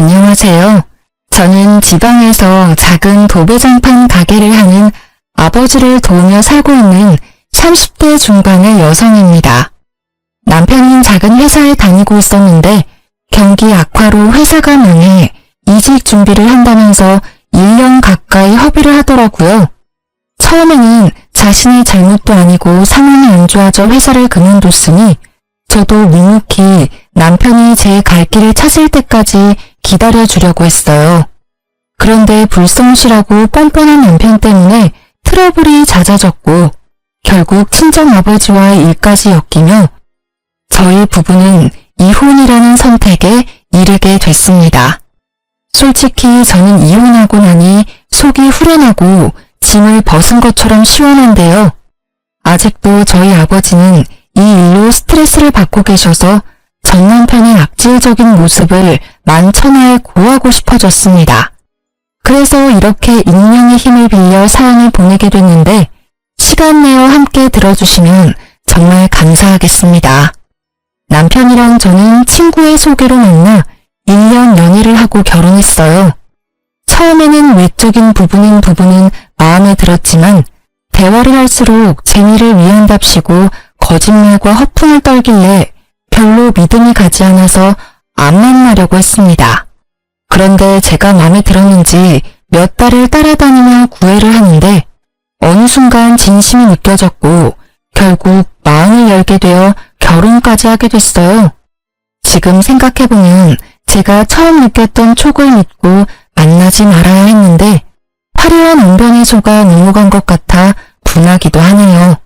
안녕하세요. 저는 지방에서 작은 도배장판 가게를 하는 아버지를 도우며 살고 있는 30대 중반의 여성입니다. 남편은 작은 회사에 다니고 있었는데 경기 악화로 회사가 망해 이직 준비를 한다면서 1년 가까이 허비를 하더라고요. 처음에는 자신의 잘못도 아니고 상황이 안 좋아져 회사를 그만뒀으니 저도 묵묵히 남편이 제 갈 길을 찾을 때까지 기다려주려고 했어요. 그런데 불성실하고 뻔뻔한 남편 때문에 트러블이 잦아졌고 결국 친정아버지와 일까지 엮이며 저희 부부는 이혼이라는 선택에 이르게 됐습니다. 솔직히 저는 이혼하고 나니 속이 후련하고 짐을 벗은 것처럼 시원한데요. 아직도 저희 아버지는 이 일로 스트레스를 받고 계셔서 전 남편의 악질적인 모습을 만천하에 고하고 싶어졌습니다. 그래서 이렇게 익명의 힘을 빌려 사연을 보내게 됐는데 시간 내어 함께 들어주시면 정말 감사하겠습니다. 남편이랑 저는 친구의 소개로 만나 1년 연애를 하고 결혼했어요. 처음에는 외적인 부분은 마음에 들었지만 대화를 할수록 재미를 위한답시고 거짓말과 허풍을 떨길래 별로 믿음이 가지 않아서 안 만나려고 했습니다. 그런데 제가 마음에 들었는지 몇 달을 따라다니며 구애를 하는데 어느 순간 진심이 느껴졌고 결국 마음을 열게 되어 결혼까지 하게 됐어요. 지금 생각해보면 제가 처음 느꼈던 촉을 믿고 만나지 말아야 했는데 화려한 엉덩이 소가 넘어간 것 같아 분하기도 하네요.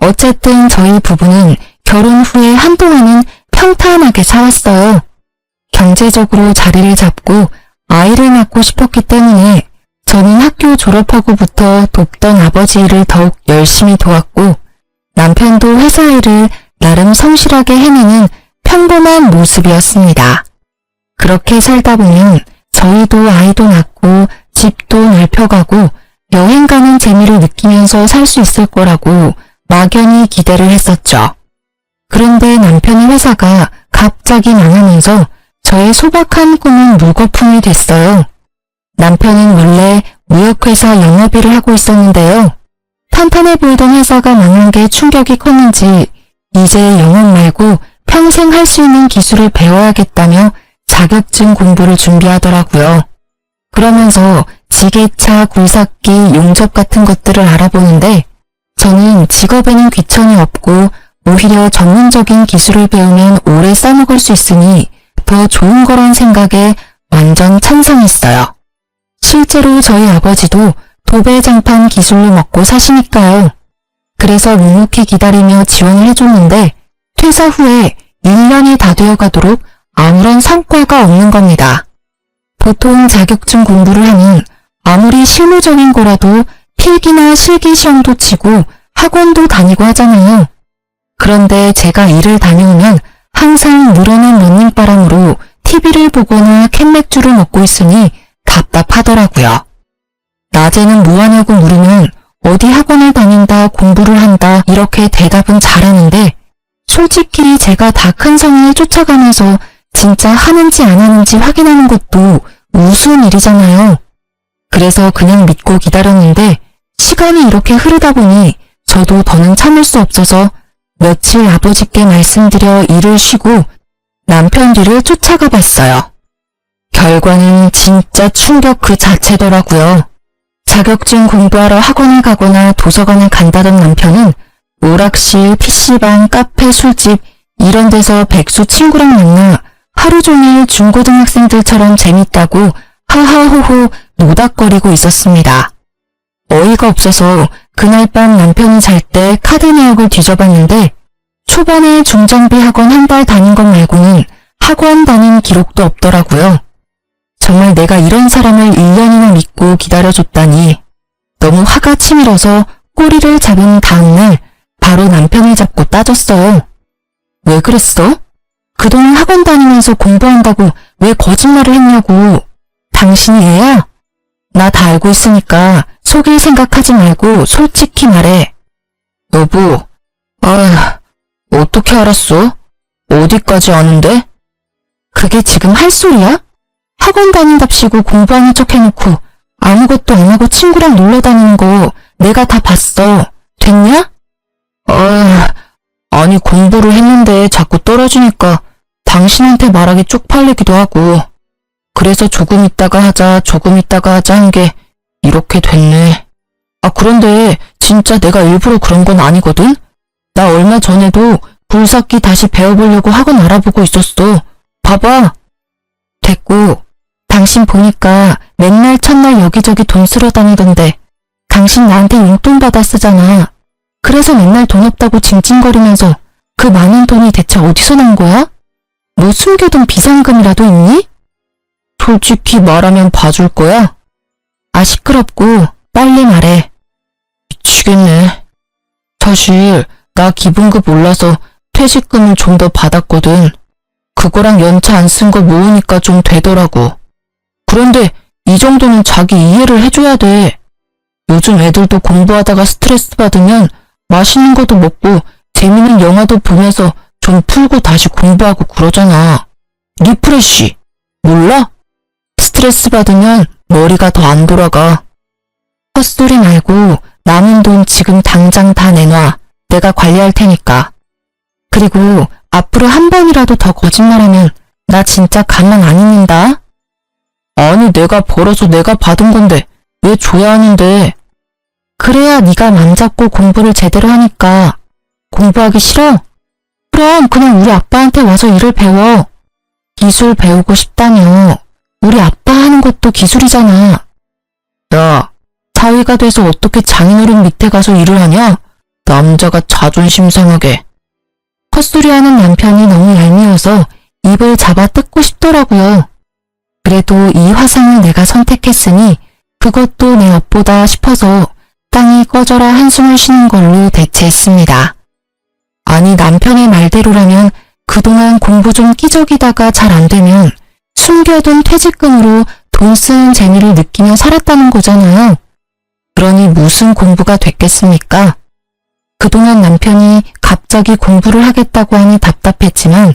어쨌든 저희 부부는 결혼 후에 한동안은 평탄하게 살았어요. 경제적으로 자리를 잡고 아이를 낳고 싶었기 때문에 저는 학교 졸업하고부터 돕던 아버지 일을 더욱 열심히 도왔고 남편도 회사 일을 나름 성실하게 해내는 평범한 모습이었습니다. 그렇게 살다 보면 저희도 아이도 낳고 집도 넓혀가고 여행 가는 재미를 느끼면서 살 수 있을 거라고 막연히 기대를 했었죠. 그런데 남편의 회사가 갑자기 망하면서 저의 소박한 꿈은 물거품이 됐어요. 남편은 원래 무역회사 영업일을 하고 있었는데요. 탄탄해 보이던 회사가 망한 게 충격이 컸는지 이제 영업 말고 평생 할 수 있는 기술을 배워야겠다며 자격증 공부를 준비하더라고요. 그러면서 지게차, 굴삭기, 용접 같은 것들을 알아보는데 저는 직업에는 귀천이 없고 오히려 전문적인 기술을 배우면 오래 써먹을 수 있으니 더 좋은 거란 생각에 완전 찬성했어요. 실제로 저희 아버지도 도배장판 기술로 먹고 사시니까요. 그래서 묵묵히 기다리며 지원을 해줬는데 퇴사 후에 1년이 다 되어가도록 아무런 성과가 없는 겁니다. 보통 자격증 공부를 하면 아무리 실무적인 거라도 필기나 실기 시험도 치고 학원도 다니고 하잖아요. 그런데 제가 일을 다녀오면 항상 늘어난 런닝바람으로 TV를 보거나 캔맥주를 먹고 있으니 답답하더라고요. 낮에는 뭐 하냐고 물으면 어디 학원을 다닌다, 공부를 한다 이렇게 대답은 잘하는데 솔직히 제가 다 큰 성을 쫓아가면서 진짜 하는지 안 하는지 확인하는 것도 우스운 일이잖아요. 그래서 그냥 믿고 기다렸는데 시간이 이렇게 흐르다 보니 저도 더는 참을 수 없어서 며칠 아버지께 말씀드려 일을 쉬고 남편 뒤를 쫓아가 봤어요. 결과는 진짜 충격 그 자체더라고요. 자격증 공부하러 학원을 가거나 도서관을 간다던 남편은 오락실, PC방, 카페, 술집 이런 데서 백수 친구랑 만나 하루 종일 중고등학생들처럼 재밌다고 하하호호 노닥거리고 있었습니다. 어이가 없어서 그날 밤 남편이 잘 때 카드 내역을 뒤져봤는데 초반에 중장비 학원 한 달 다닌 것 말고는 학원 다닌 기록도 없더라고요. 정말 내가 이런 사람을 1년이나 믿고 기다려줬다니 너무 화가 치밀어서 꼬리를 잡은 다음날 바로 남편을 잡고 따졌어요. 왜 그랬어? 그동안 학원 다니면서 공부한다고 왜 거짓말을 했냐고. 당신이 애야? 나 다 알고 있으니까 속일 생각하지 말고 솔직히 말해. 여보, 어떻게 알았어? 어디까지 아는데? 그게 지금 할 소리야? 학원 다닌답시고 공부하는 척 해놓고 아무것도 안 하고 친구랑 놀러 다니는 거 내가 다 봤어. 됐냐? 아니 공부를 했는데 자꾸 떨어지니까 당신한테 말하기 쪽팔리기도 하고 그래서 조금 있다가 하자 한 게 이렇게 됐네. 그런데 진짜 내가 일부러 그런 건 아니거든? 나 얼마 전에도 굴삭기 다시 배워보려고 학원 알아보고 있었어. 봐봐. 됐고, 당신 보니까 맨날 첫날 여기저기 돈 쓰러 다니던데 당신 나한테 용돈 받아 쓰잖아. 그래서 맨날 돈 없다고 징징거리면서 그 많은 돈이 대체 어디서 난 거야? 뭐 숨겨둔 비상금이라도 있니? 솔직히 말하면 봐줄 거야? 시끄럽고 빨리 말해. 미치겠네. 사실 나 기분급 올라서 퇴직금을 좀 더 받았거든. 그거랑 연차 안 쓴 거 모으니까 좀 되더라고. 그런데 이 정도는 자기 이해를 해줘야 돼. 요즘 애들도 공부하다가 스트레스 받으면 맛있는 것도 먹고 재밌는 영화도 보면서 좀 풀고 다시 공부하고 그러잖아. 리프레쉬. 몰라? 스트레스 받으면 머리가 더 안 돌아가. 헛소리 말고 남은 돈 지금 당장 다 내놔. 내가 관리할 테니까. 그리고 앞으로 한 번이라도 더 거짓말하면 나 진짜 가만 안 있는다. 아니 내가 벌어서 내가 받은 건데 왜 줘야 하는데. 그래야 네가 맘 잡고 공부를 제대로 하니까. 공부하기 싫어? 그럼 그냥 우리 아빠한테 와서 일을 배워. 기술 배우고 싶다며. 우리 아빠 하는 것도 기술이잖아. 야, 사위가 돼서 어떻게 장인어른 밑에 가서 일을 하냐? 남자가 자존심 상하게. 헛소리하는 남편이 너무 얄미워서 입을 잡아 뜯고 싶더라고요. 그래도 이 화상을 내가 선택했으니 그것도 내 업보다 싶어서 땅이 꺼져라 한숨을 쉬는 걸로 대체했습니다. 아니 남편의 말대로라면 그동안 공부 좀 끼적이다가 잘 안 되면 숨겨둔 퇴직금으로 돈 쓰는 재미를 느끼며 살았다는 거잖아요. 그러니 무슨 공부가 됐겠습니까? 그동안 남편이 갑자기 공부를 하겠다고 하니 답답했지만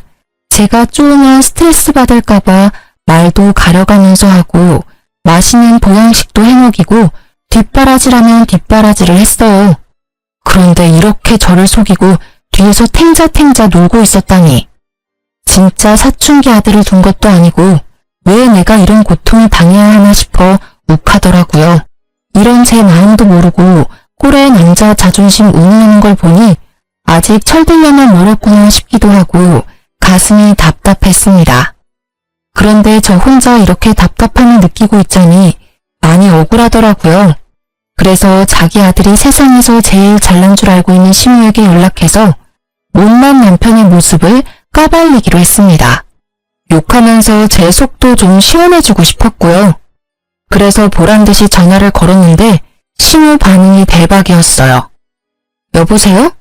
제가 쪼으면 스트레스 받을까봐 말도 가려가면서 하고 맛있는 보양식도 해먹이고 뒷바라지라면 뒷바라지를 했어요. 그런데 이렇게 저를 속이고 뒤에서 탱자탱자 놀고 있었다니. 진짜 사춘기 아들을 둔 것도 아니고 왜 내가 이런 고통을 당해야 하나 싶어 욱하더라고요. 이런 제 마음도 모르고 꼴의 남자 자존심 운운하는 걸 보니 아직 철들려면 멀었구나 싶기도 하고 가슴이 답답했습니다. 그런데 저 혼자 이렇게 답답함을 느끼고 있자니 많이 억울하더라고요. 그래서 자기 아들이 세상에서 제일 잘난 줄 알고 있는 시무에게 연락해서 못난 남편의 모습을 까발리기로 했습니다. 욕하면서 제 속도 좀 시원해주고 싶었고요. 그래서 보란듯이 전화를 걸었는데 시무 반응이 대박이었어요. 여보세요?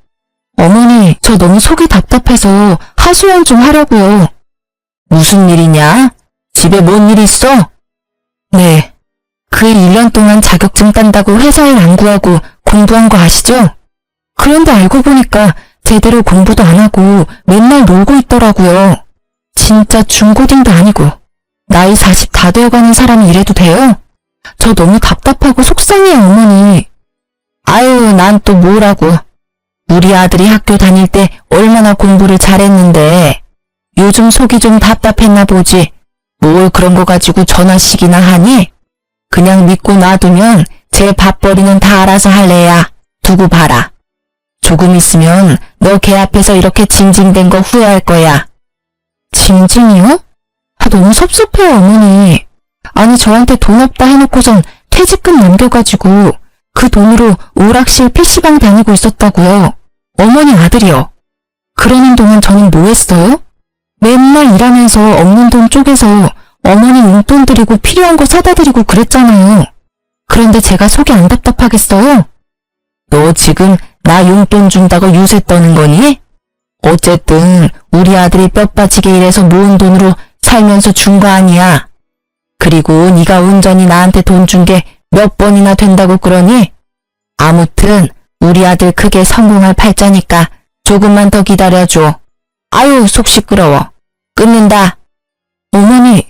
어머니, 저 너무 속이 답답해서 하소연 좀 하려고요. 무슨 일이냐? 집에 뭔 일 있어? 네. 그 1년 동안 자격증 딴다고 회사 일 안 구하고 공부한 거 아시죠? 그런데 알고 보니까 제대로 공부도 안 하고 맨날 놀고 있더라고요. 진짜 중고딩도 아니고 나이 40 다 되어가는 사람이 이래도 돼요? 저 너무 답답하고 속상해요, 어머니. 아유, 난 또 뭐라고. 우리 아들이 학교 다닐 때 얼마나 공부를 잘했는데 요즘 속이 좀 답답했나 보지. 뭘 그런 거 가지고 전화씩이나 하니? 그냥 믿고 놔두면 제 밥벌이는 다 알아서 할래야. 두고 봐라. 조금 있으면 너 걔 앞에서 이렇게 징징댄 거 후회할 거야. 징징이요? 너무 섭섭해요, 어머니. 아니 저한테 돈 없다 해놓고선 퇴직금 남겨가지고 그 돈으로 오락실 PC방 다니고 있었다고요. 어머니 아들이요. 그러는 동안 저는 뭐 했어요? 맨날 일하면서 없는 돈 쪼개서 어머니 용돈 드리고 필요한 거 사다 드리고 그랬잖아요. 그런데 제가 속이 안 답답하겠어요? 너 지금 나 용돈 준다고 유세 떠는 거니? 어쨌든 우리 아들이 뼈 빠지게 일해서 모은 돈으로 살면서 준 거 아니야. 그리고 네가 온전히 나한테 돈 준 게 몇 번이나 된다고 그러니? 아무튼 우리 아들 크게 성공할 팔자니까 조금만 더 기다려줘. 아유 속 시끄러워. 끊는다. 어머니,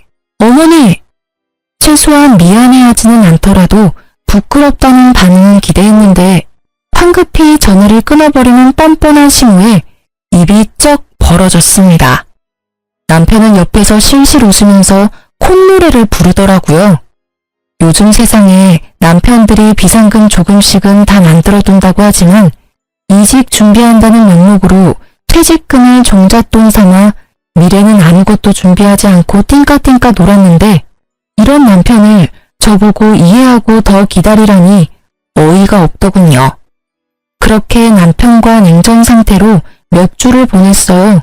최소한 미안해하지는 않더라도 부끄럽다는 반응은 기대했는데 황급히 전화를 끊어버리는 뻔뻔한 싱후에 입이 쩍 벌어졌습니다. 남편은 옆에서 실실 웃으면서 콧노래를 부르더라고요. 요즘 세상에 남편들이 비상금 조금씩은 다 만들어둔다고 하지만 이직 준비한다는 명목으로 퇴직금을 종잣돈 삼아 미래는 아무것도 준비하지 않고 띵까띵까 놀았는데 이런 남편을 저보고 이해하고 더 기다리라니 어이가 없더군요. 그렇게 남편과 냉전 상태로 몇 주를 보냈어요.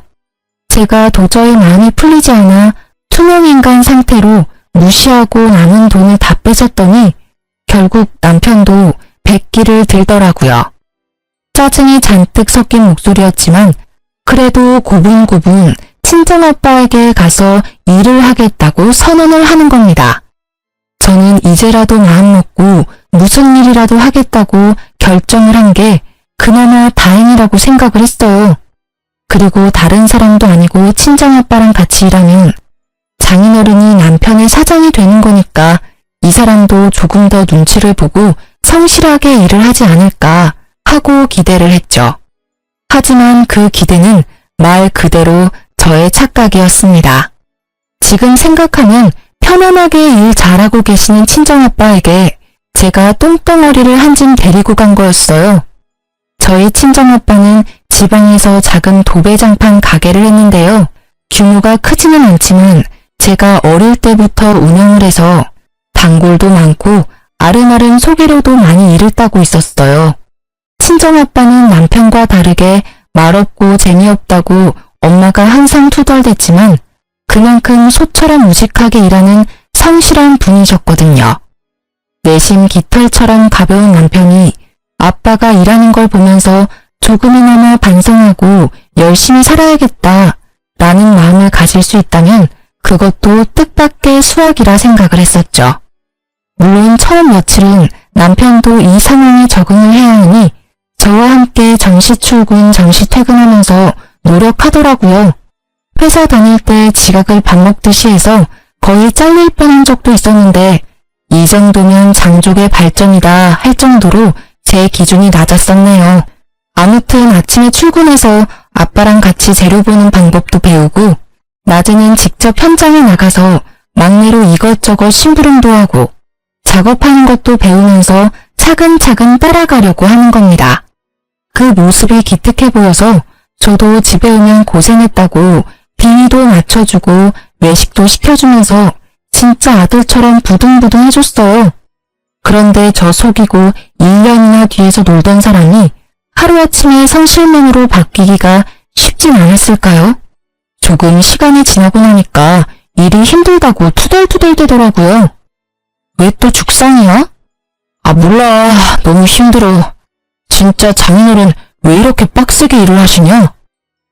제가 도저히 마음이 풀리지 않아 투명인간 상태로 무시하고 남은 돈을 다 뺏었더니 결국 남편도 백기를 들더라고요. 짜증이 잔뜩 섞인 목소리였지만 그래도 고분고분 친정아빠에게 가서 일을 하겠다고 선언을 하는 겁니다. 저는 이제라도 마음먹고 무슨 일이라도 하겠다고 결정을 한 게 그나마 다행이라고 생각을 했어요. 그리고 다른 사람도 아니고 친정아빠랑 같이 일하면 장인어른이 남편의 사장이 되는 거니까 이 사람도 조금 더 눈치를 보고 성실하게 일을 하지 않을까 하고 기대를 했죠. 하지만 그 기대는 말 그대로 저의 착각이었습니다. 지금 생각하면 편안하게 일 잘하고 계시는 친정아빠에게 제가 똥덩어리를 한 짐 데리고 간 거였어요. 저희 친정아빠는 지방에서 작은 도배장판 가게를 했는데요. 규모가 크지는 않지만 제가 어릴 때부터 운영을 해서 단골도 많고 아름아름 소개로도 많이 일을 따고 있었어요. 친정아빠는 남편과 다르게 말없고 재미없다고 엄마가 항상 투덜댔지만 그만큼 소처럼 우직하게 일하는 성실한 분이셨거든요. 내심 깃털처럼 가벼운 남편이 아빠가 일하는 걸 보면서 조금이나마 반성하고 열심히 살아야겠다 라는 마음을 가질 수 있다면 그것도 뜻밖의 수확이라 생각을 했었죠. 물론 처음 며칠은 남편도 이 상황에 적응을 해야 하니 저와 함께 정시 출근, 정시 퇴근하면서 노력하더라고요. 회사 다닐 때 지각을 밥 먹듯이 해서 거의 잘릴 뻔한 적도 있었는데 이 정도면 장족의 발전이다 할 정도로 제 기준이 낮았었네요. 아무튼 아침에 출근해서 아빠랑 같이 재료 보는 방법도 배우고 낮에는 직접 현장에 나가서 막내로 이것저것 심부름도 하고 작업하는 것도 배우면서 차근차근 따라가려고 하는 겁니다. 그 모습이 기특해 보여서 저도 집에 오면 고생했다고 비위도 맞춰주고 외식도 시켜주면서 진짜 아들처럼 부둥부둥 해줬어요. 그런데 저 속이고 1년이나 뒤에서 놀던 사람이 하루아침에 성실맨으로 바뀌기가 쉽진 않았을까요? 조금 시간이 지나고 나니까 일이 힘들다고 투덜투덜 대더라고요. 왜 또 죽상이야? 아 몰라, 너무 힘들어. 진짜 장인어른 왜 이렇게 빡세게 일을 하시냐?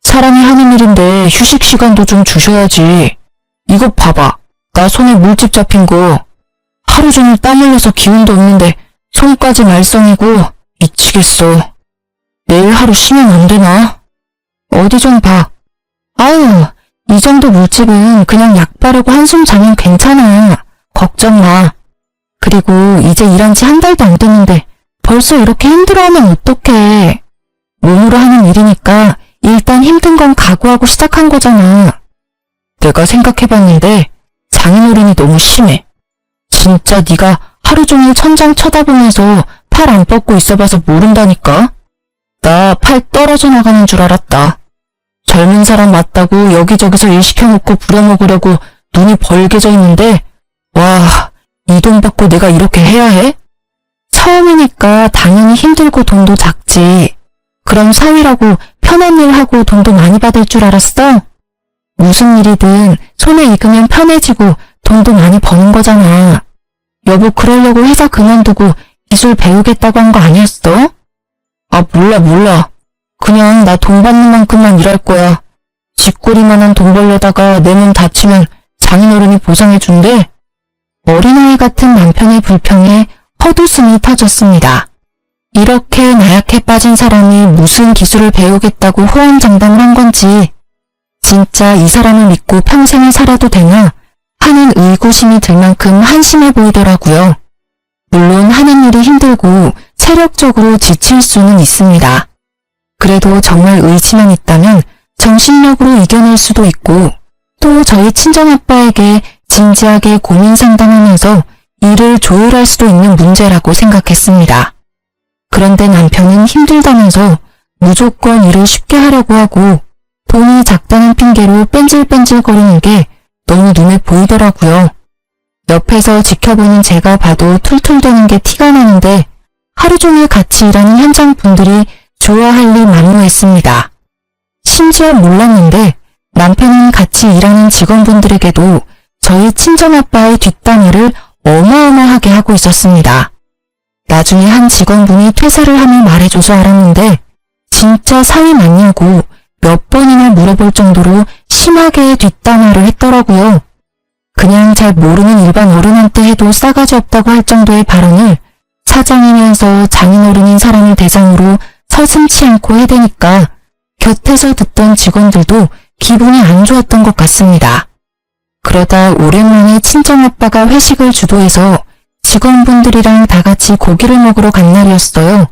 사람이 하는 일인데 휴식 시간도 좀 주셔야지. 이거 봐봐, 나 손에 물집 잡힌 거. 하루 종일 땀 흘려서 기운도 없는데 손까지 말썽이고 미치겠어. 내일 하루 쉬면 안 되나? 어디 좀 봐. 아유, 이 정도 물집은 그냥 약 바르고 한숨 자면 괜찮아. 걱정 마. 그리고 이제 일한 지 한 달도 안 됐는데 벌써 이렇게 힘들어하면 어떡해. 몸으로 하는 일이니까 일단 힘든 건 각오하고 시작한 거잖아. 내가 생각해봤는데 장인어른이 너무 심해. 진짜 네가 하루 종일 천장 쳐다보면서 팔 안 뻗고 있어봐서 모른다니까. 나 팔 떨어져 나가는 줄 알았다. 젊은 사람 맞다고 여기저기서 일 시켜놓고 부려먹으려고 눈이 벌게져 있는데 와, 이 돈 받고 내가 이렇게 해야 해? 처음이니까 당연히 힘들고 돈도 작지. 그럼 사위라고 편한 일 하고 돈도 많이 받을 줄 알았어? 무슨 일이든 손에 익으면 편해지고 돈도 많이 버는 거잖아. 여보 그러려고 회사 그만두고 기술 배우겠다고 한 거 아니었어? 아 몰라. 그냥 나 돈 받는 만큼만 일할 거야. 쥐꼬리만한 돈 벌려다가 내 몸 다치면 장인어른이 보상해준대. 어린아이 같은 남편의 불평에 헛웃음이 터졌습니다. 이렇게 나약해 빠진 사람이 무슨 기술을 배우겠다고 호언장담을 한 건지 진짜 이 사람을 믿고 평생을 살아도 되나 하는 의구심이 들 만큼 한심해 보이더라고요. 물론 하는 일이 힘들고 체력적으로 지칠 수는 있습니다. 그래도 정말 의지만 있다면 정신력으로 이겨낼 수도 있고 또 저희 친정아빠에게 진지하게 고민 상담하면서 일을 조율할 수도 있는 문제라고 생각했습니다. 그런데 남편은 힘들다면서 무조건 일을 쉽게 하려고 하고 돈이 작다는 핑계로 뺀질뺀질거리는 게 너무 눈에 보이더라고요. 옆에서 지켜보는 제가 봐도 툴툴대는 게 티가 나는데 하루 종일 같이 일하는 현장 분들이 좋아할 리 만무했습니다. 심지어 몰랐는데 남편은 같이 일하는 직원분들에게도 저희 친정아빠의 뒷담화를 어마어마하게 하고 있었습니다. 나중에 한 직원분이 퇴사를 하며 말해줘서 알았는데 진짜 사위 맞냐고 몇 번이나 물어볼 정도로 심하게 뒷담화를 했더라고요. 그냥 잘 모르는 일반 어른한테 해도 싸가지 없다고 할 정도의 발언을 사장이면서 장인어른인 사람을 대상으로 서슴지 않고 해대니까 곁에서 듣던 직원들도 기분이 안 좋았던 것 같습니다. 그러다 오랜만에 친정아빠가 회식을 주도해서 직원분들이랑 다 같이 고기를 먹으러 간 날이었어요.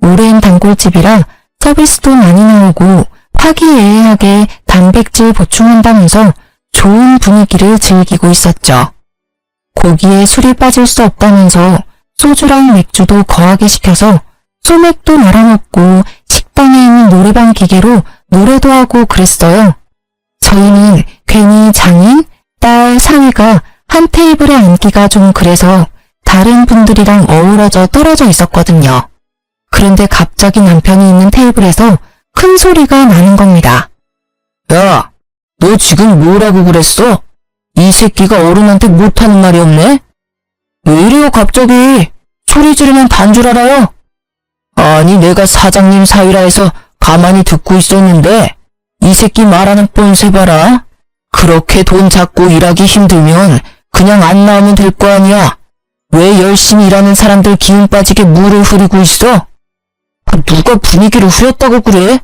오랜 단골집이라 서비스도 많이 나오고 화기애애하게 단백질 보충한다면서 좋은 분위기를 즐기고 있었죠. 고기에 술이 빠질 수 없다면서 소주랑 맥주도 거하게 시켜서 소맥도 말아먹고 식당에 있는 노래방 기계로 노래도 하고 그랬어요. 저희는 괜히 장인, 딸, 사위가 한 테이블에 앉기가 좀 그래서 다른 분들이랑 어우러져 떨어져 있었거든요. 그런데 갑자기 남편이 있는 테이블에서 큰 소리가 나는 겁니다. 야, 너 지금 뭐라고 그랬어? 이 새끼가 어른한테 못하는 말이 없네? 왜 이래요 갑자기? 소리 지르면 단 줄 알아요? 아니 내가 사장님 사위라 해서 가만히 듣고 있었는데 이 새끼 말하는 뻔세 봐라. 그렇게 돈 잡고 일하기 힘들면 그냥 안 나오면 될 거 아니야. 왜 열심히 일하는 사람들 기운 빠지게 물을 흐리고 있어? 누가 분위기를 흐렸다고 그래?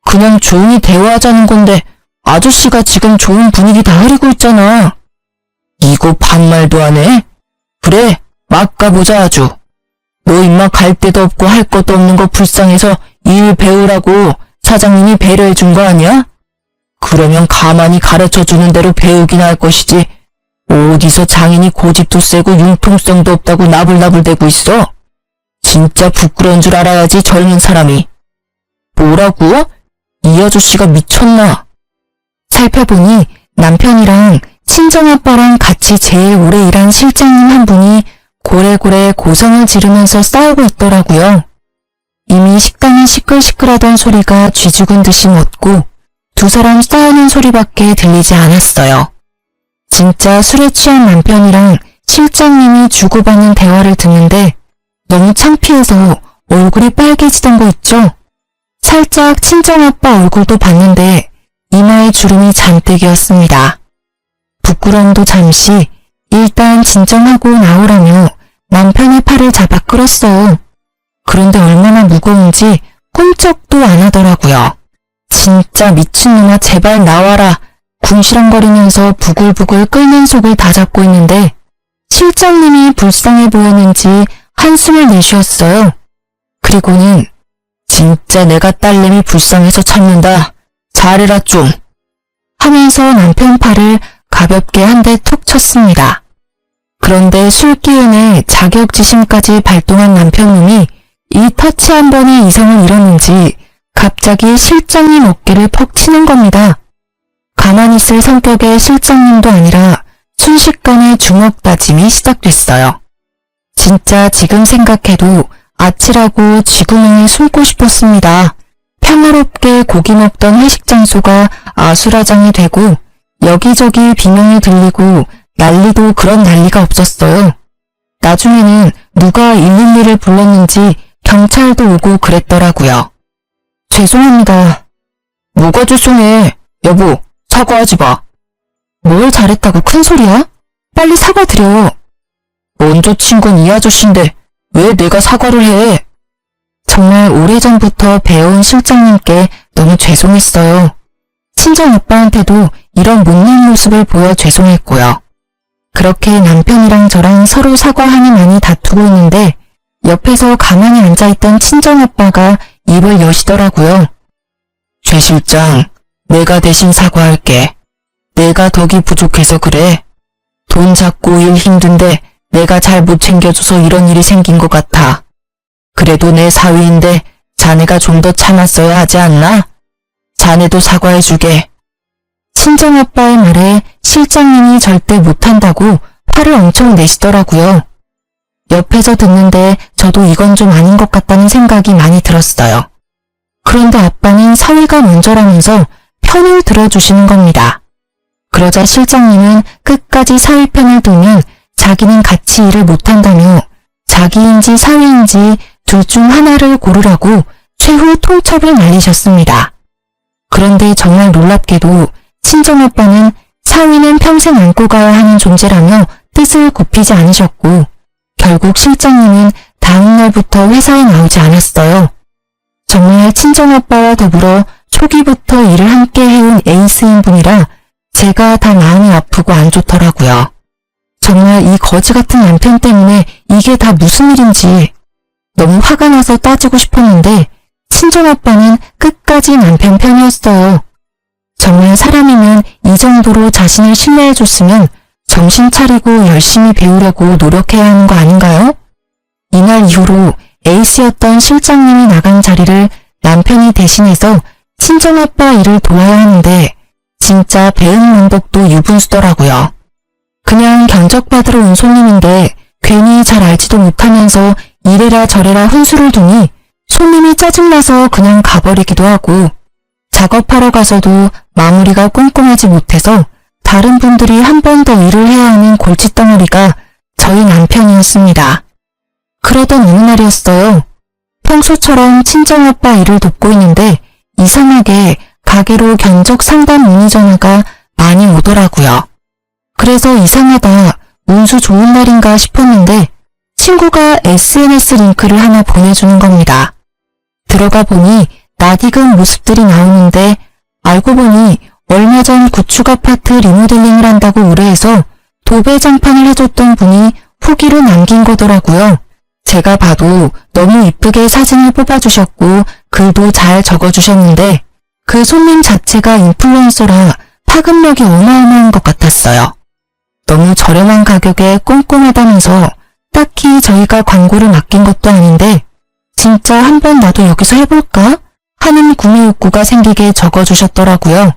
그냥 조용히 대화하자는 건데 아저씨가 지금 좋은 분위기 다 흐리고 있잖아. 이거 반말도 안 해? 그래, 막 가보자 아주. 너 임마 갈 데도 없고 할 것도 없는 거 불쌍해서 일 배우라고 사장님이 배려해 준 거 아니야? 그러면 가만히 가르쳐주는 대로 배우긴 할 것이지 어디서 장인이 고집도 세고 융통성도 없다고 나불나불대고 있어? 진짜 부끄러운 줄 알아야지 젊은 사람이. 뭐라고? 이 아저씨가 미쳤나? 살펴보니 남편이랑 친정아빠랑 같이 제일 오래 일한 실장님 한 분이 고래고래 고성을 지르면서 싸우고 있더라고요. 이미 식당이 시끌시끌하던 소리가 쥐죽은 듯이 멎고 두 사람 싸우는 소리밖에 들리지 않았어요. 진짜 술에 취한 남편이랑 실장님이 주고받는 대화를 듣는데 너무 창피해서 얼굴이 빨개지던 거 있죠? 살짝 친정아빠 얼굴도 봤는데 이마에 주름이 잔뜩이었습니다. 부끄러움도 잠시 일단 진정하고 나오라며 남편의 팔을 잡아 끌었어요. 그런데 얼마나 무거운지 꿈쩍도 안 하더라고요. 진짜 미친놈아 제발 나와라. 궁시렁거리면서 부글부글 끓는 속을 다 잡고 있는데 실장님이 불쌍해 보였는지 한숨을 내쉬었어요. 그리고는 진짜 내가 딸내미 불쌍해서 참는다. 잘해라 좀. 하면서 남편 팔을 가볍게 한 대 톡 쳤습니다. 그런데 술 기운에 자격지심까지 발동한 남편놈이 이 터치 한 번에 이성을 잃었는지 갑자기 실장님 어깨를 퍽 치는 겁니다. 가만히 있을 성격의 실장님도 아니라 순식간에 주먹 다짐이 시작됐어요. 진짜 지금 생각해도 아찔하고 쥐구멍에 숨고 싶었습니다. 평화롭게 고기 먹던 회식 장소가 아수라장이 되고 여기저기 비명이 들리고 난리도 그런 난리가 없었어요. 나중에는 누가 112를 불렀는지 경찰도 오고 그랬더라고요. 죄송합니다. 뭐가 죄송해. 여보, 사과하지 마. 뭘 잘했다고 큰 소리야? 빨리 사과드려. 먼저 친 건 이 아저씨인데 왜 내가 사과를 해? 정말 오래전부터 배운 실장님께 너무 죄송했어요. 친정오빠한테도 이런 못난 모습을 보여 죄송했고요. 그렇게 남편이랑 저랑 서로 사과하니 다투고 있는데 옆에서 가만히 앉아있던 친정아빠가 입을 여시더라고요. 최 실장, 내가 대신 사과할게. 내가 덕이 부족해서 그래. 돈 잡고 일 힘든데 내가 잘 못 챙겨줘서 이런 일이 생긴 것 같아. 그래도 내 사위인데 자네가 좀 더 참았어야 하지 않나? 자네도 사과해주게. 친정아빠의 말에 실장님이 절대 못한다고 화를 엄청 내시더라고요. 옆에서 듣는데 저도 이건 좀 아닌 것 같다는 생각이 많이 들었어요. 그런데 아빠는 사위가 먼저라면서 편을 들어주시는 겁니다. 그러자 실장님은 끝까지 사위 편을 들면 자기는 같이 일을 못한다며 자기인지 사위인지 둘 중 하나를 고르라고 최후 통첩을 날리셨습니다. 그런데 정말 놀랍게도 친정아빠는 사위는 평생 안고 가야 하는 존재라며 뜻을 굽히지 않으셨고 결국 실장님은 다음날부터 회사에 나오지 않았어요. 정말 친정아빠와 더불어 초기부터 일을 함께 해온 에이스인 분이라 제가 다 마음이 아프고 안 좋더라고요. 정말 이 거지 같은 남편 때문에 이게 다 무슨 일인지 너무 화가 나서 따지고 싶었는데 친정아빠는 끝까지 남편 편이었어요. 정말 사람이면 이 정도로 자신을 신뢰해줬으면 정신 차리고 열심히 배우려고 노력해야 하는 거 아닌가요? 이날 이후로 에이스였던 실장님이 나간 자리를 남편이 대신해서 친정아빠 일을 도와야 하는데 진짜 배은망덕도 유분수더라고요. 그냥 견적받으러 온 손님인데 괜히 잘 알지도 못하면서 이래라 저래라 훈수를 두니 손님이 짜증나서 그냥 가버리기도 하고 작업하러 가서도 마무리가 꼼꼼하지 못해서 다른 분들이 한 번 더 일을 해야 하는 골칫덩어리가 저희 남편이었습니다. 그러던 어느 날이었어요. 평소처럼 친정아빠 일을 돕고 있는데 이상하게 가게로 견적 상담 문의 전화가 많이 오더라고요. 그래서 이상하다, 운수 좋은 날인가 싶었는데 친구가 SNS 링크를 하나 보내주는 겁니다. 들어가 보니 낯익은 모습들이 나오는데 알고 보니 얼마 전 구축 아파트 리모델링을 한다고 의뢰해서 도배장판을 해줬던 분이 후기로 남긴 거더라고요. 제가 봐도 너무 이쁘게 사진을 뽑아주셨고 글도 잘 적어주셨는데 그 손님 자체가 인플루언서라 파급력이 어마어마한 것 같았어요. 너무 저렴한 가격에 꼼꼼하다면서 딱히 저희가 광고를 맡긴 것도 아닌데 진짜 한번 나도 여기서 해볼까? 하는 구매 욕구가 생기게 적어주셨더라고요.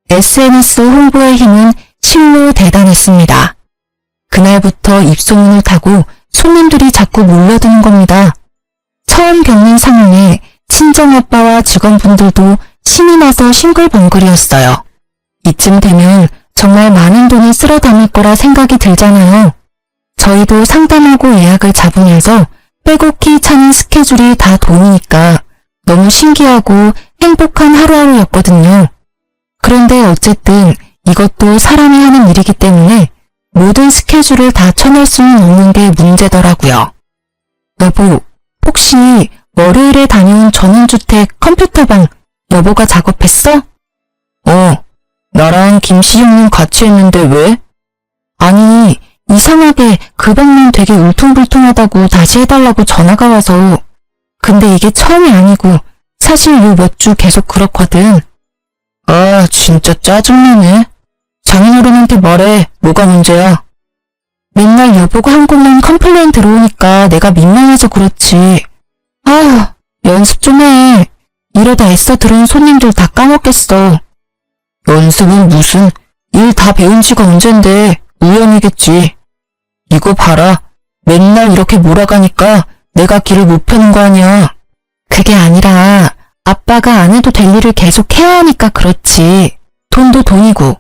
SNS 홍보의 힘은 실로 대단했습니다. 그날부터 입소문을 타고 손님들이 자꾸 몰려드는 겁니다. 처음 겪는 상황에 친정아빠와 직원분들도 신이 나서 싱글벙글이었어요. 이쯤 되면 정말 많은 돈을 쓸어 담을 거라 생각이 들잖아요. 저희도 상담하고 예약을 잡으면서 빼곡히 차는 스케줄이 다 돈이니까 너무 신기하고 행복한 하루하루였거든요. 그런데 어쨌든 이것도 사람이 하는 일이기 때문에 모든 스케줄을 다 쳐낼 수는 없는 게 문제더라고요. 여보, 혹시 월요일에 다녀온 전원주택 컴퓨터방 여보가 작업했어? 나랑 김시영님 같이 했는데 왜? 아니, 이상하게 그 방면 되게 울퉁불퉁하다고 다시 해달라고 전화가 와서. 근데 이게 처음이 아니고 사실 요 몇 주 계속 그렇거든. 아, 진짜 짜증나네. 장인어른한테 말해. 뭐가 문제야? 맨날 여보가 한 곳만 컴플레인 들어오니까 내가 민망해서 그렇지. 아휴, 연습 좀 해. 이러다 애써 들어온 손님들 다 까먹겠어. 연습은 무슨, 일 다 배운 지가 언젠데 우연이겠지. 이거 봐라. 맨날 이렇게 몰아가니까 내가 길을 못 펴는 거 아니야. 그게 아니라 아빠가 안 해도 될 일을 계속 해야 하니까 그렇지. 돈도 돈이고.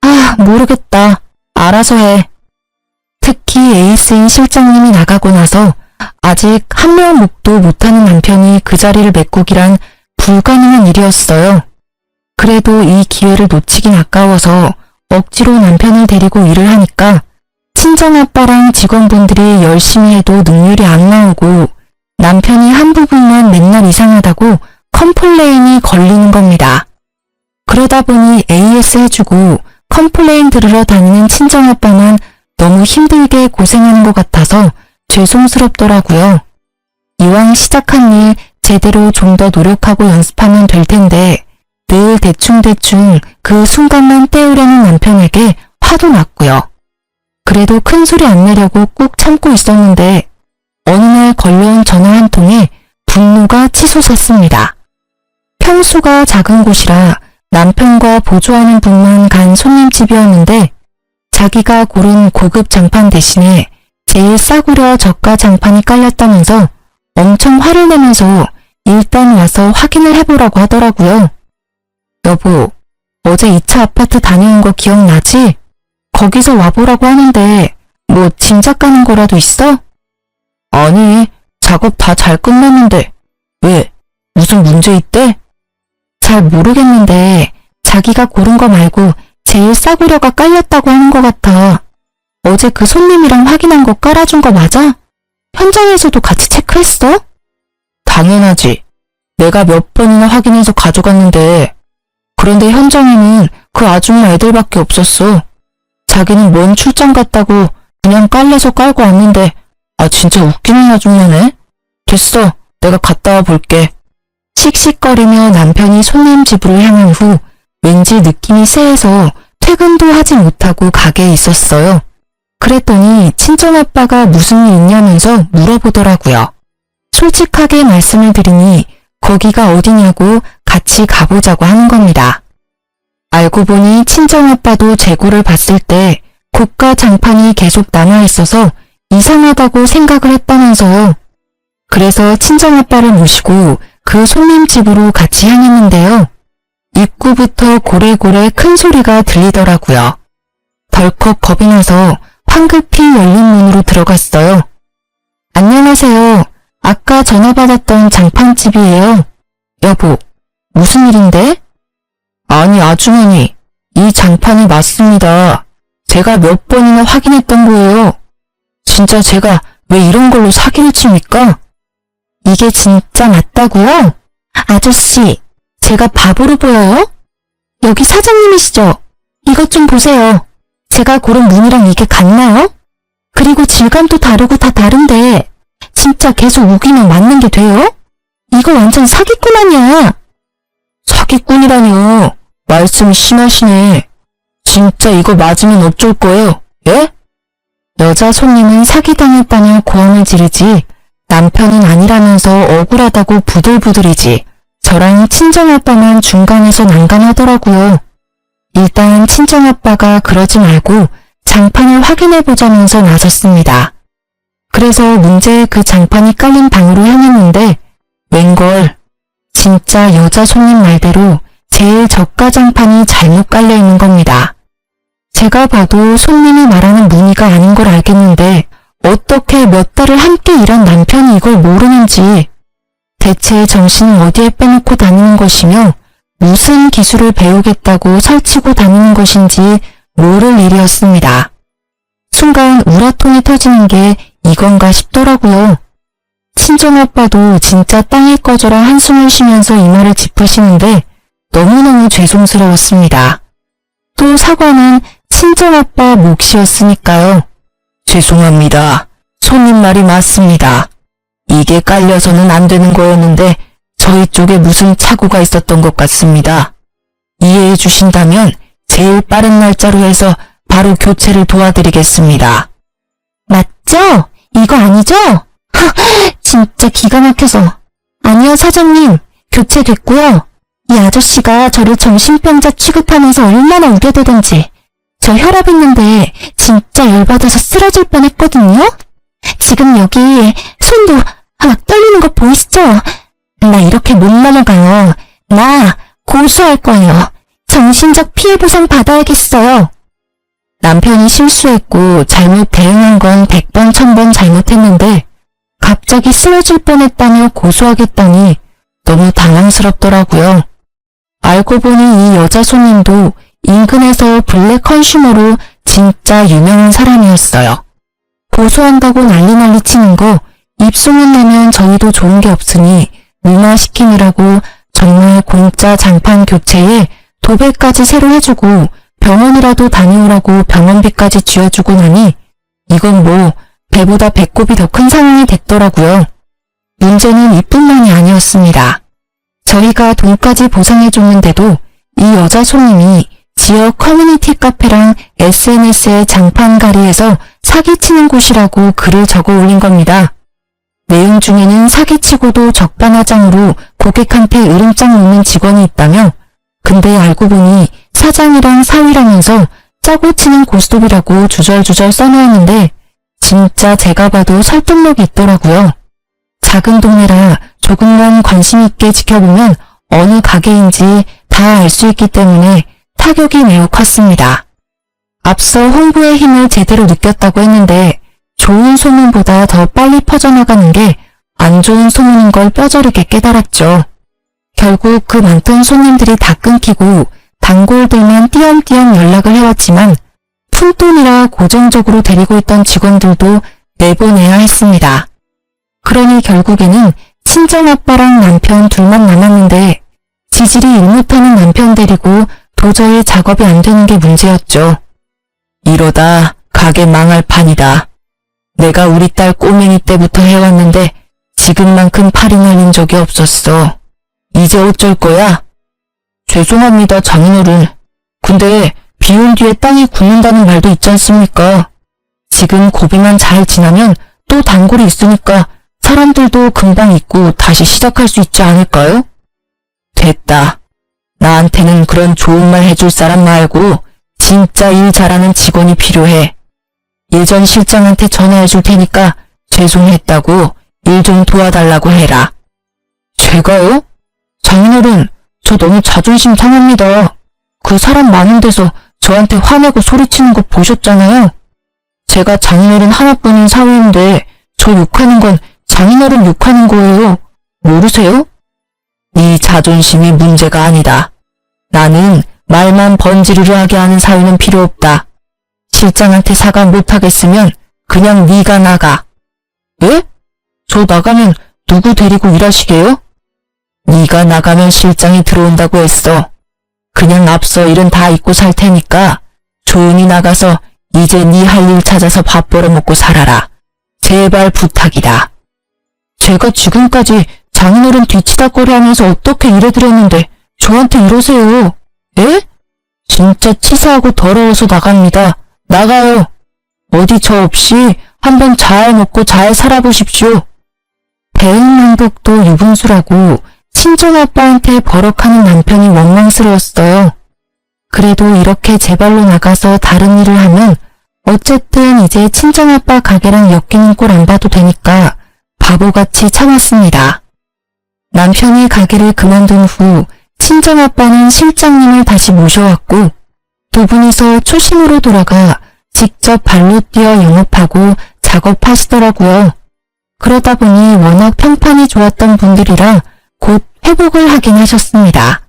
아, 모르겠다. 알아서 해. 특히 에이스인 실장님이 나가고 나서 아직 한 명 묵도 못하는 남편이 그 자리를 메꾸기란 불가능한 일이었어요. 그래도 이 기회를 놓치긴 아까워서 억지로 남편을 데리고 일을 하니까 친정아빠랑 직원분들이 열심히 해도 능률이 안 나오고 남편이 한 부분만 맨날 이상하다고 컴플레인이 걸리는 겁니다. 그러다 보니 AS 해주고 컴플레인 들으러 다니는 친정아빠만 너무 힘들게 고생하는 것 같아서 죄송스럽더라고요. 이왕 시작한 일 제대로 좀 더 노력하고 연습하면 될 텐데 늘 대충대충 그 순간만 때우려는 남편에게 화도 났고요. 그래도 큰 소리 안 내려고 꾹 참고 있었는데 어느 날 걸려온 전화 한 통에 분노가 치솟았습니다. 평수가 작은 곳이라 남편과 보조하는 분만 간 손님집이었는데 자기가 고른 고급 장판 대신에 제일 싸구려 저가 장판이 깔렸다면서 엄청 화를 내면서 일단 와서 확인을 해보라고 하더라고요. 여보, 어제 2차 아파트 다녀온 거 기억나지? 거기서 와보라고 하는데 뭐 짐작 가는 거라도 있어? 아니, 작업 다 잘 끝났는데 왜? 무슨 문제 있대? 잘 모르겠는데 자기가 고른 거 말고 제일 싸구려가 깔렸다고 하는 것 같아. 어제 그 손님이랑 확인한 거 깔아준 거 맞아? 현장에서도 같이 체크했어? 당연하지. 내가 몇 번이나 확인해서 가져갔는데 그런데 현장에는 그 아줌마 애들밖에 없었어. 자기는 뭔 출장 갔다고 그냥 깔래서 깔고 왔는데 진짜 웃기는 아줌마네. 됐어. 내가 갔다 와 볼게. 씩씩거리며 남편이 손님 집으로 향한 후 왠지 느낌이 쎄해서 퇴근도 하지 못하고 가게에 있었어요. 그랬더니 친정아빠가 무슨 일 있냐면서 물어보더라고요. 솔직하게 말씀을 드리니 거기가 어디냐고 같이 가보자고 하는 겁니다. 알고 보니 친정아빠도 재고를 봤을 때 고가 장판이 계속 남아있어서 이상하다고 생각을 했다면서요. 그래서 친정아빠를 모시고 그 손님 집으로 같이 향했는데요. 입구부터 고래고래 큰 소리가 들리더라고요. 덜컥 겁이 나서 황급히 열린 문으로 들어갔어요. 안녕하세요. 아까 전화 받았던 장판집이에요. 여보, 무슨 일인데? 아니 아주머니, 이 장판이 맞습니다. 제가 몇 번이나 확인했던 거예요. 진짜 제가 왜 이런 걸로 사기를 칩니까? 이게 진짜 맞다고요? 아저씨, 제가 바보로 보여요? 여기 사장님이시죠? 이것 좀 보세요. 제가 고른 문이랑 이게 같나요? 그리고 질감도 다르고 다 다른데 진짜 계속 우기면 맞는 게 돼요? 이거 완전 사기꾼 아니야? 사기꾼이라뇨. 말씀이 심하시네. 진짜 이거 맞으면 어쩔 거예요? 예? 여자 손님은 사기당했다며 고함을 지르지 남편은 아니라면서 억울하다고 부들부들이지 저랑 친정아빠만 중간에서 난감하더라고요. 일단 친정아빠가 그러지 말고 장판을 확인해보자면서 나섰습니다. 그래서 문제의 그 장판이 깔린 방으로 향했는데 웬걸 진짜 여자 손님 말대로 제일 저가 장판이 잘못 깔려있는 겁니다. 제가 봐도 손님이 말하는 무늬가 아닌 걸 알겠는데 어떻게 몇 달을 함께 일한 남편이 이걸 모르는지 대체 정신을 어디에 빼놓고 다니는 것이며 무슨 기술을 배우겠다고 설치고 다니는 것인지 모를 일이었습니다. 순간 우라통이 터지는 게 이건가 싶더라고요. 친정아빠도 진짜 땅에 꺼져라 한숨을 쉬면서 이 말을 짚으시는데 너무너무 죄송스러웠습니다. 또 사과는 친정아빠 몫이었으니까요. 죄송합니다. 손님 말이 맞습니다. 이게 깔려서는 안 되는 거였는데 저희 쪽에 무슨 착오가 있었던 것 같습니다. 이해해 주신다면 제일 빠른 날짜로 해서 바로 교체를 도와드리겠습니다. 맞죠? 이거 아니죠? 진짜 기가 막혀서. 아니요 사장님, 교체됐고요. 이 아저씨가 저를 정신병자 취급하면서 얼마나 우겨대던지. 저 혈압 있는데 진짜 열받아서 쓰러질 뻔했거든요. 지금 여기 손도 막 떨리는 거 보이시죠? 나 이렇게 못 넘어가요. 나 고소할 거예요. 정신적 피해 보상 받아야겠어요. 남편이 실수했고 잘못 대응한 건 100번 1000번 잘못했는데 갑자기 쓰러질 뻔했다며 고소하겠다니 너무 당황스럽더라고요. 알고 보니 이 여자 손님도 인근에서 블랙 컨슈머로 진짜 유명한 사람이었어요. 고소한다고 난리 치는 거 입소문 나면 저희도 좋은 게 없으니 무마시키느라고 정말 공짜 장판 교체에 도배까지 새로 해주고 병원이라도 다녀오라고 병원비까지 쥐어주고 나니 배보다 배꼽이 더 큰 상황이 됐더라고요. 문제는 이뿐만이 아니었습니다. 저희가 돈까지 보상해줬는데도 이 여자 손님이 지역 커뮤니티 카페랑 SNS에 장판가리에서 사기치는 곳이라고 글을 적어 올린 겁니다. 내용 중에는 사기치고도 적반하장으로 고객한테 으름장 놓는 직원이 있다며, 근데 알고 보니 사장이랑 사위라면서 짜고 치는 고스톱이라고 주절주절 써놓았는데 진짜 제가 봐도 설득력이 있더라고요. 작은 동네라 조금만 관심 있게 지켜보면 어느 가게인지 다 알 수 있기 때문에 타격이 매우 컸습니다. 앞서 홍보의 힘을 제대로 느꼈다고 했는데 좋은 소문보다 더 빨리 퍼져나가는 게 안 좋은 소문인 걸 뼈저리게 깨달았죠. 결국 그 많던 손님들이 다 끊기고 단골들만 띄엄띄엄 연락을 해왔지만 푼돈이라 고정적으로 데리고 있던 직원들도 내보내야 했습니다. 그러니 결국에는 친정아빠랑 남편 둘만 남았는데 지질이 일 못하는 남편 데리고 도저히 작업이 안 되는 게 문제였죠. 이러다 가게 망할 판이다. 내가 우리 딸 꼬맹이 때부터 해왔는데 지금만큼 팔이 날린 적이 없었어. 이제 어쩔 거야? 죄송합니다, 장인어른. 근데 비 온 뒤에 땅이 굳는다는 말도 있지 않습니까? 지금 고비만 잘 지나면 또 단골이 있으니까 사람들도 금방 잊고 다시 시작할 수 있지 않을까요? 됐다. 나한테는 그런 좋은 말 해줄 사람 말고 진짜 일 잘하는 직원이 필요해. 예전 실장한테 전화해 줄 테니까 죄송했다고 일 좀 도와달라고 해라. 제가요? 장인어른, 저 너무 자존심 상합니다. 그 사람 많은 데서 저한테 화내고 소리치는 거 보셨잖아요. 제가 장인어른 하나뿐인 사위인데 저 욕하는 건 장인어른 욕하는 거예요. 모르세요? 네 자존심이 문제가 아니다. 나는 말만 번지르르하게 하는 사위는 필요 없다. 실장한테 사과 못하겠으면 그냥 네가 나가. 예? 저 나가면 누구 데리고 일하시게요? 네가 나가면 실장이 들어온다고 했어. 그냥 앞서 일은 다 잊고 살 테니까 조용히 나가서 이제 네 할 일 찾아서 밥 벌어먹고 살아라. 제발 부탁이다. 제가 지금까지 장인어른 뒤치다거리 하면서 어떻게 일해드렸는데 저한테 이러세요. 예? 진짜 치사하고 더러워서 나갑니다. 나가요. 어디 저 없이 한번 잘 먹고 잘 살아보십시오. 배은망덕도 유분수라고 친정아빠한테 버럭하는 남편이 원망스러웠어요. 그래도 이렇게 제 발로 나가서 다른 일을 하면 어쨌든 이제 친정아빠 가게랑 엮이는 꼴 안 봐도 되니까 바보같이 참았습니다. 남편이 가게를 그만둔 후 친정아빠는 실장님을 다시 모셔왔고 두 분이서 초심으로 돌아가 직접 발로 뛰어 영업하고 작업하시더라고요. 그러다 보니 워낙 평판이 좋았던 분들이라 곧 회복을 하긴 하셨습니다.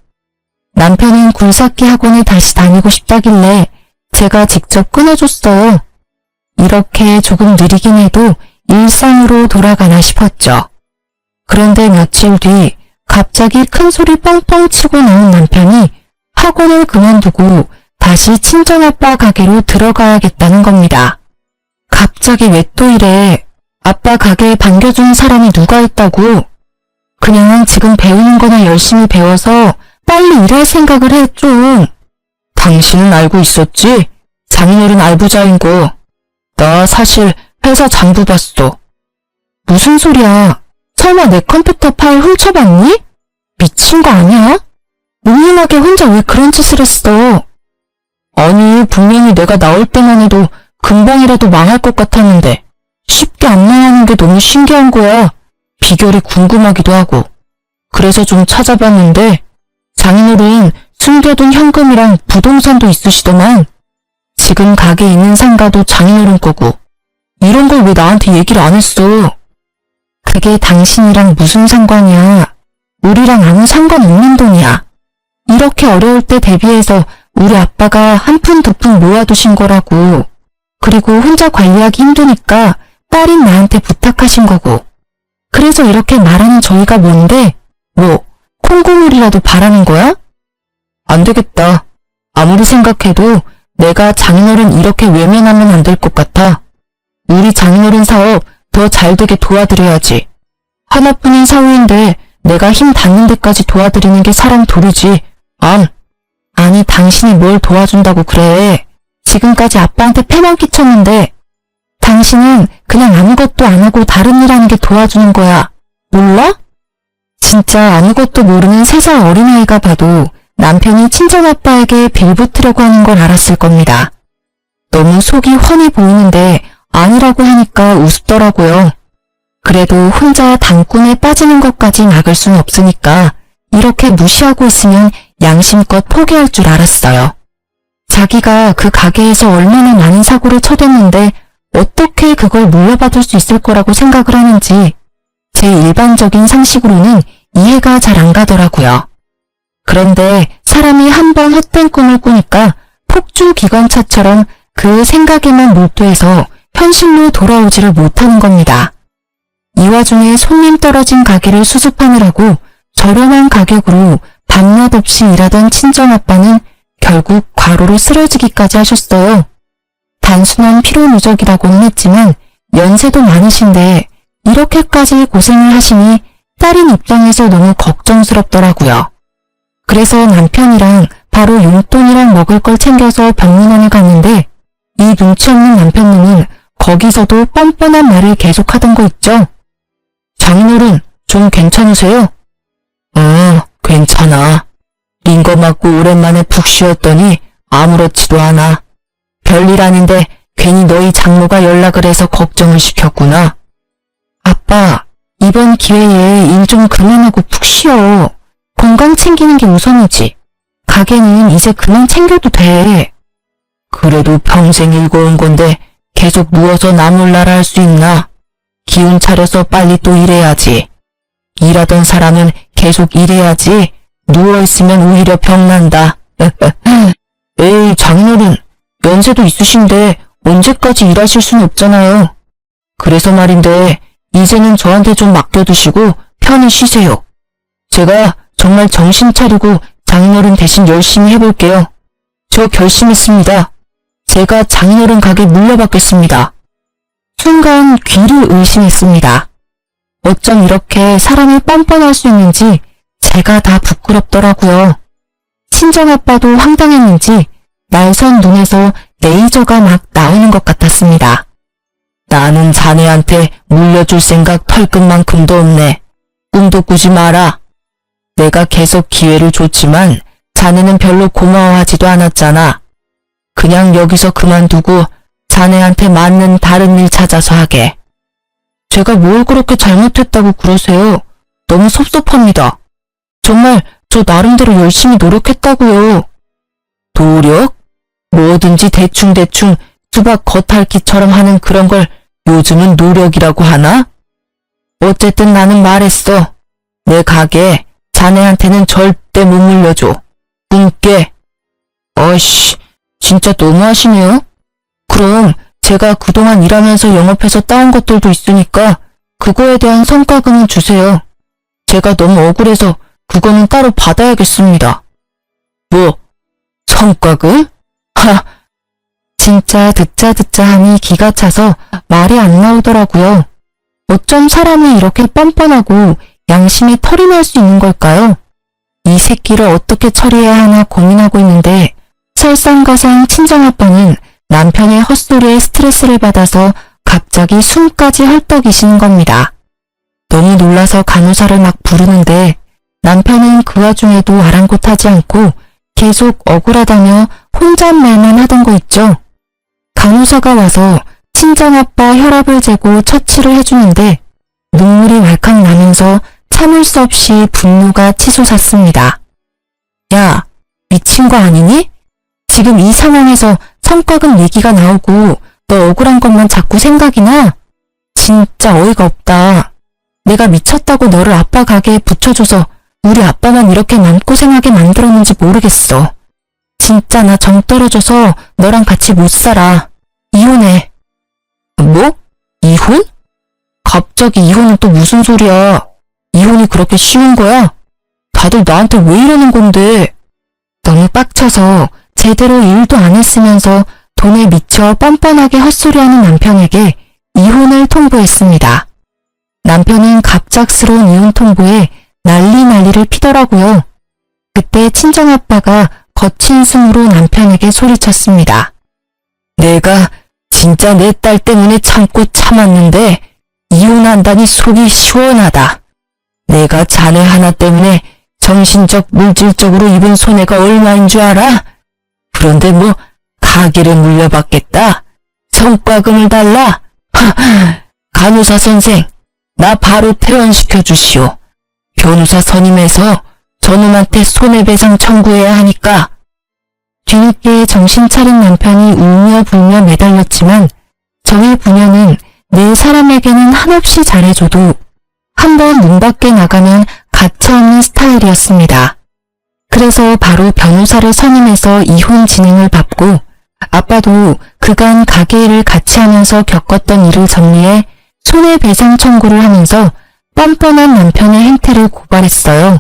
남편은 굴삭기 학원에 다시 다니고 싶다길래 제가 직접 끊어줬어요. 이렇게 조금 느리긴 해도 일상으로 돌아가나 싶었죠. 그런데 며칠 뒤 갑자기 큰 소리 뻥뻥 치고 나온 남편이 학원을 그만두고 다시 친정아빠 가게로 들어가야겠다는 겁니다. 갑자기 왜 또 이래? 아빠 가게에 반겨준 사람이 누가 있다고? 그냥 지금 배우는 거나 열심히 배워서 빨리 일할 생각을 해 좀. 당신은 알고 있었지? 장인어른 알부자인 거. 나 사실 회사 장부 봤어. 무슨 소리야? 설마 내 컴퓨터 파일 훔쳐봤니? 미친 거 아니야? 묵묵하게 혼자 왜 그런 짓을 했어? 아니, 분명히 내가 나올 때만 해도 금방이라도 망할 것 같았는데 쉽게 안 망하는 게 너무 신기한 거야. 비결이 궁금하기도 하고. 그래서 좀 찾아봤는데 장인어른 숨겨둔 현금이랑 부동산도 있으시더만. 지금 가게에 있는 상가도 장인어른 거고. 이런 걸 왜 나한테 얘기를 안 했어? 그게 당신이랑 무슨 상관이야. 우리랑 아무 상관없는 돈이야. 이렇게 어려울 때 대비해서 우리 아빠가 한 푼 두 푼 모아두신 거라고. 그리고 혼자 관리하기 힘드니까 딸인 나한테 부탁하신 거고. 그래서 이렇게 말하는 저희가 뭔데? 뭐 콩고물이라도 바라는 거야? 안 되겠다. 아무리 생각해도 내가 장인어른 이렇게 외면하면 안 될 것 같아. 우리 장인어른 사업 더 잘되게 도와드려야지. 하나뿐인 사위인데 내가 힘 닿는 데까지 도와드리는 게 사람 도리지. 아니 당신이 뭘 도와준다고 그래. 지금까지 아빠한테 패만 끼쳤는데 당신은 그냥 아무것도 안 하고 다른 일 하는 게 도와주는 거야. 몰라? 진짜 아무것도 모르는 3살 어린아이가 봐도 남편이 친정아빠에게 빌붙으려고 하는 걸 알았을 겁니다. 너무 속이 훤히 보이는데 아니라고 하니까 우습더라고요. 그래도 혼자 단꿈에 빠지는 것까지 막을 순 없으니까 이렇게 무시하고 있으면 양심껏 포기할 줄 알았어요. 자기가 그 가게에서 얼마나 많은 사고를 쳐댔는데 어떻게 그걸 물려받을 수 있을 거라고 생각을 하는지 제 일반적인 상식으로는 이해가 잘 안 가더라고요. 그런데 사람이 한번 헛된 꿈을 꾸니까 폭주 기관차처럼 그 생각에만 몰두해서 현실로 돌아오지를 못하는 겁니다. 이 와중에 손님 떨어진 가게를 수습하느라고 저렴한 가격으로 밤낮 없이 일하던 친정아빠는 결국 과로로 쓰러지기까지 하셨어요. 단순한 피로 누적이라고는 했지만 연세도 많으신데 이렇게까지 고생을 하시니 딸인 입장에서 너무 걱정스럽더라고요. 그래서 남편이랑 바로 용돈이랑 먹을 걸 챙겨서 병문안에 갔는데 이 눈치 없는 남편님은 거기서도 뻔뻔한 말을 계속하던 거 있죠. 장인어른, 좀 괜찮으세요? 괜찮아. 링거 맞고 오랜만에 푹 쉬었더니 아무렇지도 않아. 별일 아닌데 괜히 너희 장모가 연락을 해서 걱정을 시켰구나. 아빠, 이번 기회에 일 좀 그만하고 푹 쉬어. 건강 챙기는 게 우선이지. 가게는 이제 그만 챙겨도 돼. 그래도 평생 일궈온 건데 계속 누워서 나몰라라 할 수 있나? 기운 차려서 빨리 또 일해야지. 일하던 사람은 계속 일해야지. 누워있으면 오히려 병난다. 에이, 장인어른, 연세도 있으신데 언제까지 일하실 순 없잖아요. 그래서 말인데 이제는 저한테 좀 맡겨두시고 편히 쉬세요. 제가 정말 정신 차리고 장인어른 대신 열심히 해볼게요. 저 결심했습니다. 제가 장인어른 가게 물려받겠습니다. 순간 귀를 의심했습니다. 어쩜 이렇게 사람이 뻔뻔할 수 있는지 제가 다 부끄럽더라고요. 친정아빠도 황당했는지 날선 눈에서 레이저가 막 나오는 것 같았습니다. 나는 자네한테 물려줄 생각 털끝만큼도 없네. 꿈도 꾸지 마라. 내가 계속 기회를 줬지만 자네는 별로 고마워하지도 않았잖아. 그냥 여기서 그만두고 자네한테 맞는 다른 일 찾아서 하게. 제가 뭘 그렇게 잘못했다고 그러세요? 너무 섭섭합니다. 정말 저 나름대로 열심히 노력했다고요. 노력? 뭐든지 대충대충 수박 겉핥기처럼 하는 그런 걸 요즘은 노력이라고 하나? 어쨌든 나는 말했어. 내 가게 자네한테는 절대 못 물려줘. 꿈깨. 어이씨, 진짜 너무하시네요. 그럼 제가 그동안 일하면서 영업해서 따온 것들도 있으니까 그거에 대한 성과금은 주세요. 제가 너무 억울해서 그거는 따로 받아야겠습니다. 뭐, 성과금? 진짜 듣자 하니 기가 차서 말이 안 나오더라고요. 어쩜 사람이 이렇게 뻔뻔하고 양심에 털이 날 수 있는 걸까요? 이 새끼를 어떻게 처리해야 하나 고민하고 있는데 설상가상 친정아빠는 남편의 헛소리에 스트레스를 받아서 갑자기 숨까지 헐떡이시는 겁니다. 너무 놀라서 간호사를 막 부르는데 남편은 그 와중에도 아랑곳하지 않고 계속 억울하다며 혼잣말만 하던 거 있죠. 간호사가 와서 친정아빠 혈압을 재고 처치를 해주는데 눈물이 왈칵 나면서 참을 수 없이 분노가 치솟았습니다. 야, 미친 거 아니니? 지금 이 상황에서 성과금 얘기가 나오고 너 억울한 것만 자꾸 생각이 나? 진짜 어이가 없다. 내가 미쳤다고 너를 아빠 가게에 붙여줘서 우리 아빠만 이렇게 맘고생하게 만들었는지 모르겠어. 진짜 나 정 떨어져서 너랑 같이 못 살아. 이혼해. 뭐? 이혼? 갑자기 이혼은 또 무슨 소리야? 이혼이 그렇게 쉬운 거야? 다들 나한테 왜 이러는 건데? 너무 빡쳐서 제대로 일도 안 했으면서 돈에 미쳐 뻔뻔하게 헛소리하는 남편에게 통보했습니다. 남편은 갑작스러운 이혼 통보에 난리를 피더라고요. 그때 친정아빠가 거친 숨으로 남편에게 소리쳤습니다. 내가 진짜 내 딸 때문에 참고 참았는데 이혼한다니 속이 시원하다. 내가 자네 하나 때문에 정신적 물질적으로 입은 손해가 얼마인 줄 알아? 그런데 뭐 가게를 물려받겠다. 성과금을 달라. 간호사 선생, 나 바로 퇴원시켜 주시오. 변호사 선임해서 저놈한테 손해배상 청구해야 하니까. 뒤늦게 정신 차린 남편이 울며 불며 매달렸지만 저의 부녀는 내 사람에게는 한없이 잘해줘도 한번 문 밖에 나가면 가차없는 스타일이었습니다. 그래서 바로 변호사를 선임해서 이혼 진행을 밟고 아빠도 그간 가게 일을 같이 하면서 겪었던 일을 정리해 손해배상 청구를 하면서 뻔뻔한 남편의 행태를 고발했어요.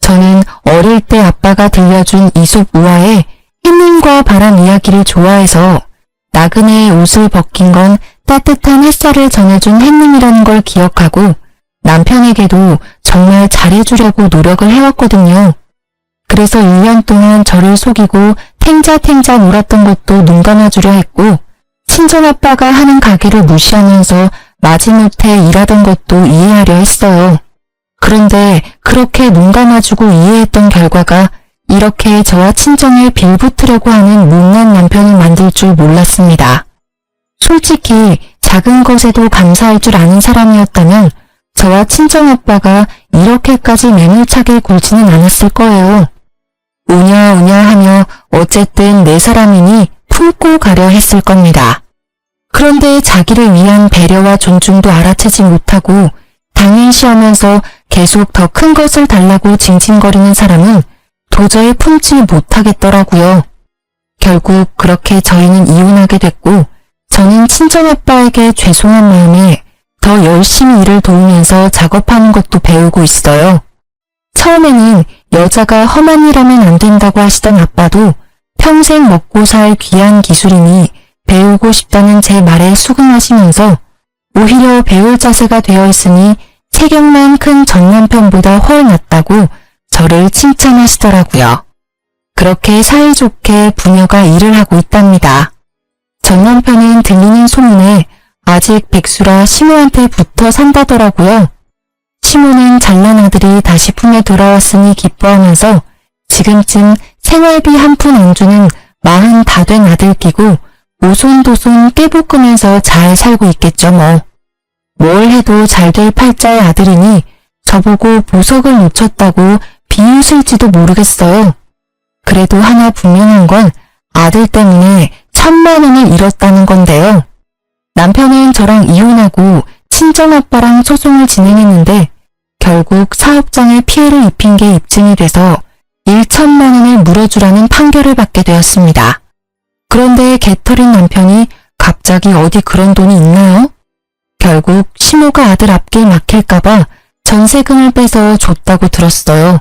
저는 어릴 때 아빠가 들려준 이솝 우화의 햇님과 바람 이야기를 좋아해서 나그네의 옷을 벗긴 건 따뜻한 햇살을 전해준 햇님이라는 걸 기억하고 남편에게도 정말 잘해주려고 노력을 해왔거든요. 그래서 1년 동안 저를 속이고 탱자탱자 놀았던 것도 눈 감아주려 했고 친정아빠가 하는 가게를 무시하면서 마지못해 일하던 것도 이해하려 했어요. 그런데 그렇게 눈 감아주고 이해했던 결과가 이렇게 저와 친정에 빌붙으려고 하는 못난 남편을 만들 줄 몰랐습니다. 솔직히 작은 것에도 감사할 줄 아는 사람이었다면 저와 친정아빠가 이렇게까지 매몰차게 굴지는 않았을 거예요. 우냐우냐 하며 어쨌든 내 사람이니 품고 가려 했을 겁니다. 그런데 자기를 위한 배려와 존중도 알아채지 못하고 당연시하면서 계속 더 큰 것을 달라고 징징거리는 사람은 도저히 품지 못하겠더라고요. 결국 그렇게 저희는 이혼하게 됐고 저는 친정아빠에게 죄송한 마음에 더 열심히 일을 도우면서 작업하는 것도 배우고 있어요. 처음에는 여자가 험한 일 하면 안 된다고 하시던 아빠도 평생 먹고 살 귀한 기술이니 배우고 싶다는 제 말에 수긍하시면서 오히려 배울 자세가 되어 있으니 체격만 큰 전 남편보다 훨 낫다고 저를 칭찬하시더라고요. 그렇게 사이좋게 부녀가 일을 하고 있답니다. 전 남편은 들리는 소문에 아직 백수라 시모한테 붙어 산다더라고요. 시모는 잘난 아들이 다시 품에 돌아왔으니 기뻐하면서 지금쯤 생활비 한 푼 안 주는 40 다 된 아들 끼고 오손도손 깨볶으면서 잘 살고 있겠죠 뭐. 뭘 해도 잘 될 팔자의 아들이니 저보고 보석을 놓쳤다고 비웃을지도 모르겠어요. 그래도 하나 분명한 건 아들 때문에 1000만 원을 잃었다는 건데요. 남편은 저랑 이혼하고 친정아빠랑 소송을 진행했는데 결국 사업장에 피해를 입힌 게 입증이 돼서 1,000만 원을 물어주라는 판결을 받게 되었습니다. 그런데 개털인 남편이 갑자기 어디 그런 돈이 있나요? 결국 시모가 아들 앞길 막힐까봐 전세금을 빼서 줬다고 들었어요.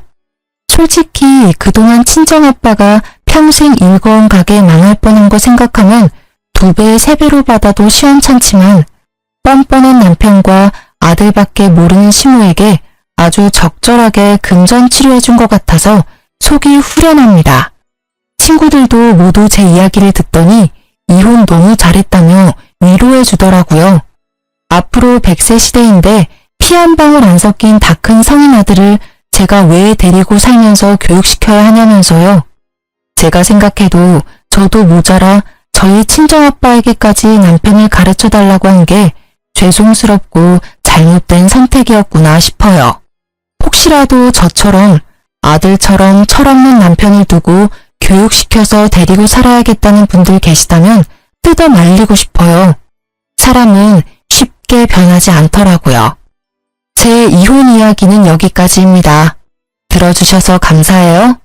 솔직히 그동안 친정아빠가 평생 일궈온 가게 망할 뻔한 거 생각하면 2배, 3배로 받아도 시원찮지만 뻔뻔한 남편과 아들밖에 모르는 시모에게 아주 적절하게 금전 치료해준 것 같아서 속이 후련합니다. 친구들도 모두 제 이야기를 듣더니 이혼 너무 잘했다며 위로해 주더라고요. 앞으로 100세 시대인데 피 한 방울 안 섞인 다 큰 성인 아들을 제가 왜 데리고 살면서 교육시켜야 하냐면서요. 제가 생각해도 저도 모자라 저희 친정아빠에게까지 남편을 가르쳐달라고 한 게 죄송스럽고 잘못된 선택이었구나 싶어요. 혹시라도 저처럼 아들처럼 철없는 남편을 두고 교육시켜서 데리고 살아야겠다는 분들 계시다면 뜯어 말리고 싶어요. 사람은 쉽게 변하지 않더라고요. 제 이혼 이야기는 여기까지입니다. 들어주셔서 감사해요.